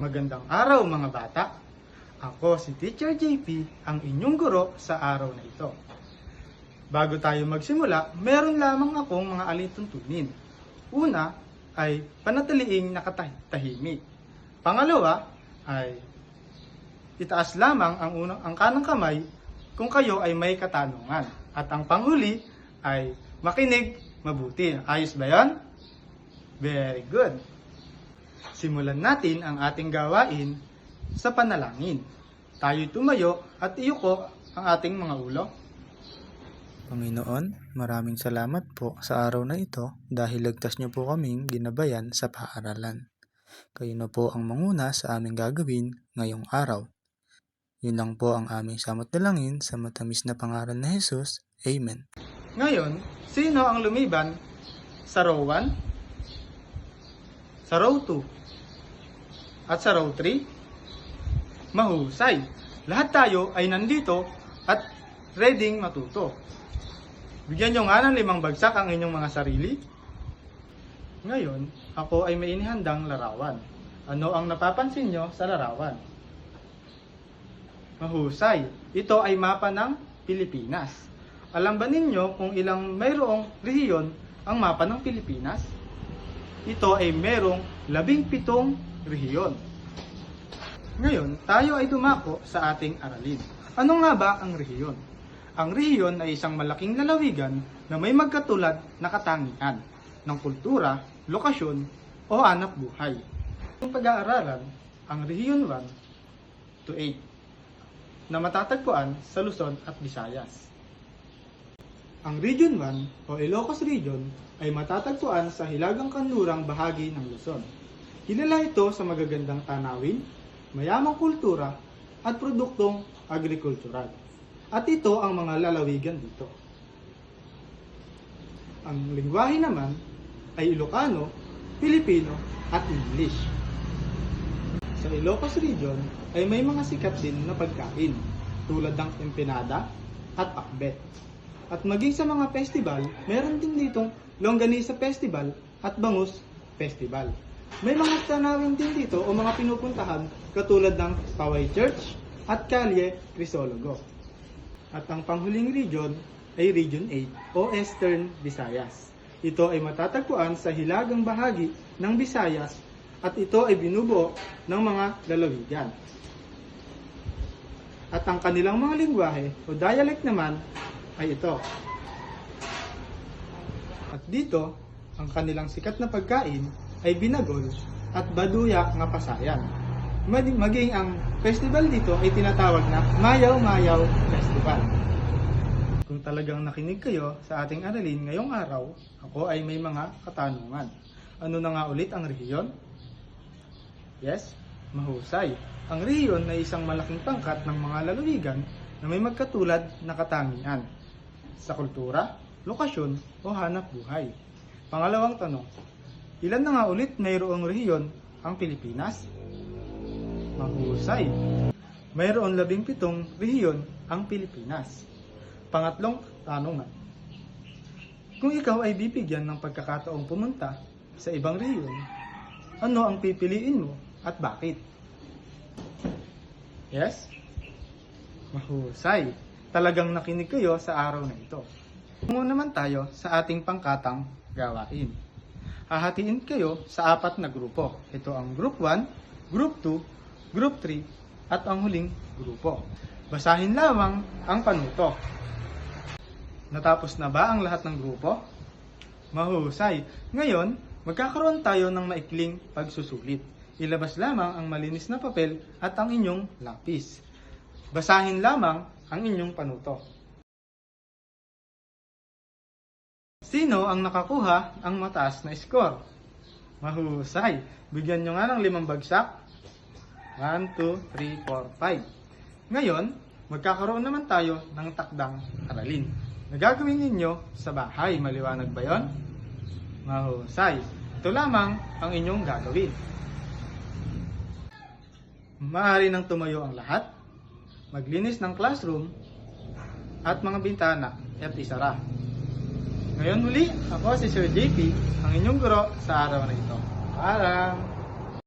Magandang araw mga bata. Ako si Teacher JP, ang inyong guro sa araw na ito. Bago tayo magsimula, meron lamang akong mga alituntunin. Una ay panatiliing nakatahimik. Pangalawa ay itaas lamang ang kanang kamay kung kayo ay may katanungan. At ang panghuli ay makinig mabuti. Ayos ba yan? Very good. Simulan natin ang ating gawain sa panalangin. Tayo'y tumayo at iyuko ang ating mga ulo. Panginoon, maraming salamat po sa araw na ito dahil ligtas niyo po kaming ginabayan sa paaralan. Kayo na po ang manguna sa aming gagawin ngayong araw. Yun lang po ang aming samot dalangin sa matamis na pangalan na Jesus. Amen. Ngayon, sino ang lumiban sa row 1, sa row 2, at sa row 3? Mahusay! Lahat tayo ay nandito at ready matuto. Bigyan nyo nga ng 5 bagsak ang inyong mga sarili. Ngayon, ako ay may inihandang larawan. Ano ang napapansin nyo sa larawan? Mahusay! Ito ay mapa ng Pilipinas. Alam ba ninyo kung ilang mayroong rehiyon ang mapa ng Pilipinas? Ito ay merong 17 rehiyon. Ngayon, tayo ay dumako sa ating aralin. Ano nga ba ang rehiyon? Ang rehiyon ay isang malaking lalawigan na may magkatulad na katangian ng kultura, lokasyon, o hanap buhay. Ang pag-aaralan ang rehiyon 1 to 8 na matatagpuan sa Luzon at Visayas. Ang Region 1 o Ilocos Region ay matatagpuan sa hilagang kanlurang bahagi ng Luzon. Kilala ito sa magagandang tanawin, mayamang kultura at produktong agrikultural. At ito ang mga lalawigan dito. Ang lingwahe naman ay Ilocano, Filipino at English. Sa Ilocos Region ay may mga sikat din na pagkain tulad ng empanada at pakbet. At maging sa mga festival, meron din ditong Longganisa Festival at Bangus Festival. May mga tanawin din dito o mga pinupuntahan katulad ng Paway Church at Calle Crisologo. At ang panghuling region ay Region 8 o Eastern Visayas. Ito ay matatagpuan sa hilagang bahagi ng Visayas at ito ay binubuo ng mga lalawigan. At ang kanilang mga lingwahe o dialect naman ay ito. At dito, ang kanilang sikat na pagkain ay binagol at baduyak nga pasayan. Maging ang festival dito ay tinatawag na Mayaw-Mayaw Festival. Kung talagang nakinig kayo sa ating aralin ngayong araw, ako ay may mga katanungan. Ano na nga ulit ang rehiyon? Yes, mahusay. Ang rehiyon ay isang malaking pangkat ng mga lalawigan na may magkatulad na katangian sa kultura, lokasyon, o hanap buhay. Pangalawang tanong, ilan na nga ulit mayroong rehiyon ang Pilipinas? Mahusay. Mayroon 17 rehiyon ang Pilipinas. Pangatlong tanungan, kung ikaw ay bibigyan ng pagkakataong pumunta sa ibang rehiyon, ano ang pipiliin mo at bakit? Yes? Mahusay. Talagang nakinig kayo sa araw na ito. Tungo naman tayo sa ating pangkatang gawain. Hahatiin kayo sa 4 na grupo. Ito ang Group 1, Group 2, Group 3, at ang huling grupo. Basahin lamang ang panuto. Natapos na ba ang lahat ng grupo? Mahusay. Ngayon, magkakaroon tayo ng maikling pagsusulit. Ilabas lamang ang malinis na papel at ang inyong lapis. Basahin lamang ang inyong panuto. Sino ang nakakuha ang mataas na score? Mahusay. Bigyan nyo nga ng 5 bagsak. 1, 2, 3, 4, 5. Ngayon, magkakaroon naman tayo ng takdang aralin. Nagagawin ninyo sa bahay. Maliwanag ba yon? Mahusay. Ito lamang ang inyong gagawin. Maaari nang tumayo ang lahat, maglinis ng classroom at mga bintana at isara. Ngayon muli, ako si Sir JP, ang inyong guro sa araw na ito. Paalam!